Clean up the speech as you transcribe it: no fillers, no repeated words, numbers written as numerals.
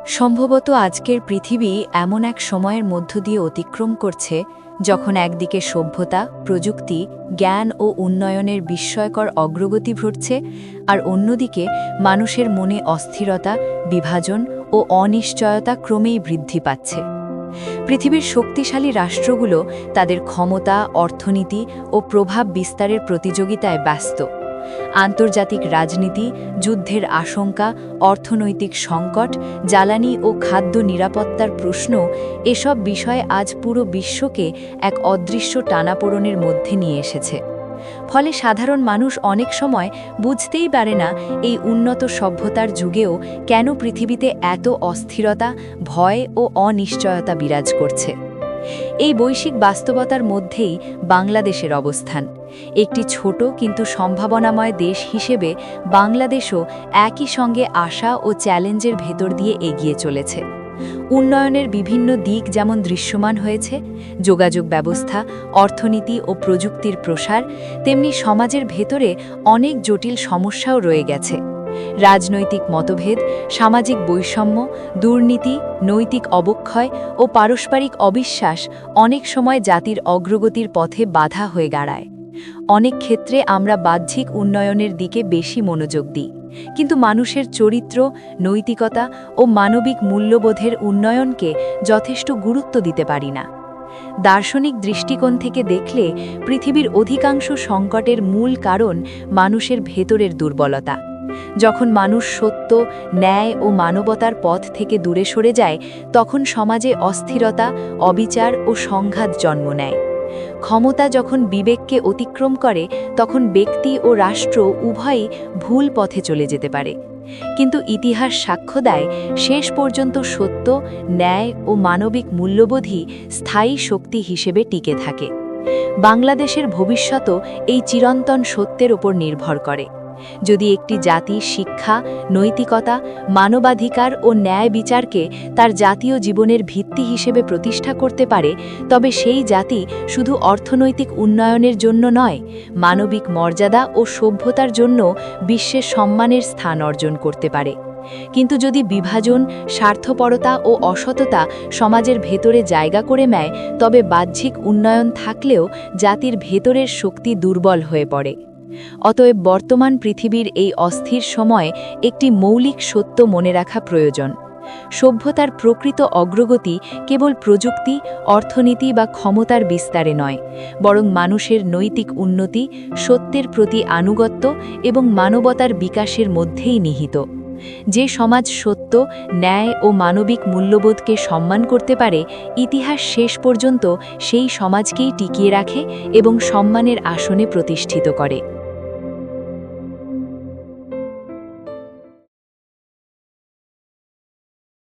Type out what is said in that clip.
সম্ভবত আজকের পৃথিবী এমন এক সময়ের মধ্য দিয়ে অতিক্রম করছে যখন একদিকে সভ্যতা, প্রযুক্তি, জ্ঞান ও উন্নয়নের বিস্ময়কর অগ্রগতি ঘটছে, আর অন্যদিকে মানুষের মনে অস্থিরতা, বিভাজন ও অনিশ্চয়তা ক্রমেই বৃদ্ধি পাচ্ছে। পৃথিবীর শক্তিশালী রাষ্ট্রগুলো তাদের ক্ষমতা, অর্থনীতি ও প্রভাব বিস্তারের প্রতিযোগিতায় ব্যস্ত। আন্তর্জাতিক রাজনীতি, যুদ্ধের আশঙ্কা, অর্থনৈতিক সংকট, জ্বালানি ও খাদ্য নিরাপত্তার প্রশ্ন এসব বিষয় আজ পুরো বিশ্বকে এক অদৃশ্য টানাপোড়েনের মধ্যে নিয়ে এসেছে। ফলে সাধারণ মানুষ অনেক সময় বুঝতেই পারে না এই উন্নত সভ্যতার যুগেও কেন পৃথিবীতে এত অস্থিরতা, ভয় ও অনিশ্চয়তা বিরাজ করছে। এই বৈশ্বিক বাস্তবতার মধ্যেই বাংলাদেশের অবস্থান। একটি ছোট কিন্তু সম্ভাবনাময় দেশ হিসেবে বাংলাদেশও একই সঙ্গে আশা ও চ্যালেঞ্জের ভেতর দিয়ে এগিয়ে চলেছে। উন্নয়নের বিভিন্ন দিক যেমন দৃশ্যমান হয়েছে, যোগাযোগ ব্যবস্থা, অর্থনীতি ও প্রযুক্তির প্রসার, তেমনি সমাজের ভেতরে অনেক জটিল সমস্যাও রয়ে গেছে। রাজনৈতিক মতভেদ, সামাজিক বৈষম্য, দুর্নীতি, নৈতিক অবক্ষয় ও পারস্পরিক অবিশ্বাস অনেক সময় জাতির অগ্রগতির পথে বাধা হয়ে দাঁড়ায়। অনেক ক্ষেত্রে আমরা বাহ্যিক উন্নয়নের দিকে বেশি মনোযোগ দিই, কিন্তু মানুষের চরিত্র, নৈতিকতা ও মানবিক মূল্যবোধের উন্নয়নকে যথেষ্ট গুরুত্ব দিতে পারি না। দার্শনিক দৃষ্টিকোণ থেকে দেখলে পৃথিবীর অধিকাংশ সংকটের মূল কারণ মানুষের ভেতরের দুর্বলতা। যখন মানুষ সত্য, ন্যায় ও মানবতার পথ থেকে দূরে সরে যায়, তখন সমাজে অস্থিরতা, অবিচার ও সংঘাত জন্ম নেয়। ক্ষমতা যখন বিবেককে অতিক্রম করে, তখন ব্যক্তি ও রাষ্ট্র উভয়ই ভুল পথে চলে যেতে পারে। কিন্তু ইতিহাস সাক্ষ্য দেয়, শেষ পর্যন্ত সত্য, ন্যায় ও মানবিক মূল্যবোধই স্থায়ী শক্তি হিসেবে টিকে থাকে। বাংলাদেশের ভবিষ্যতও এই চিরন্তন সত্যের ওপর নির্ভর করে। যদি একটি জাতি শিক্ষা, নৈতিকতা, মানবাধিকার ও ন্যায় বিচারকে তার জাতীয় জীবনের ভিত্তি হিসেবে প্রতিষ্ঠা করতে পারে, তবে সেই জাতি শুধু অর্থনৈতিক উন্নয়নের জন্য নয়, মানবিক মর্যাদা ও সভ্যতার জন্য বিশ্বের সম্মানের স্থান অর্জন করতে পারে। কিন্তু যদি বিভাজন, স্বার্থপরতা ও অসততা সমাজের ভেতরে জায়গা করে নেয়, তবে বাহ্যিক উন্নয়ন থাকলেও জাতির ভেতরের শক্তি দুর্বল হয়ে পড়ে। অতএব বর্তমান পৃথিবীর এই অস্থির সময়ে একটি মৌলিক সত্য মনে রাখা প্রয়োজন। সভ্যতার প্রকৃত অগ্রগতি কেবল প্রযুক্তি, অর্থনীতি বা ক্ষমতার বিস্তারে নয়, বরং মানুষের নৈতিক উন্নতি, সত্যের প্রতি আনুগত্য এবং মানবতার বিকাশের মধ্যেই নিহিত। যে সমাজ সত্য, ন্যায় ও মানবিক মূল্যবোধকে সম্মান করতে পারে, ইতিহাস শেষ পর্যন্ত সেই সমাজকেই টিকিয়ে রাখে এবং সম্মানের আসনে প্রতিষ্ঠিত করে।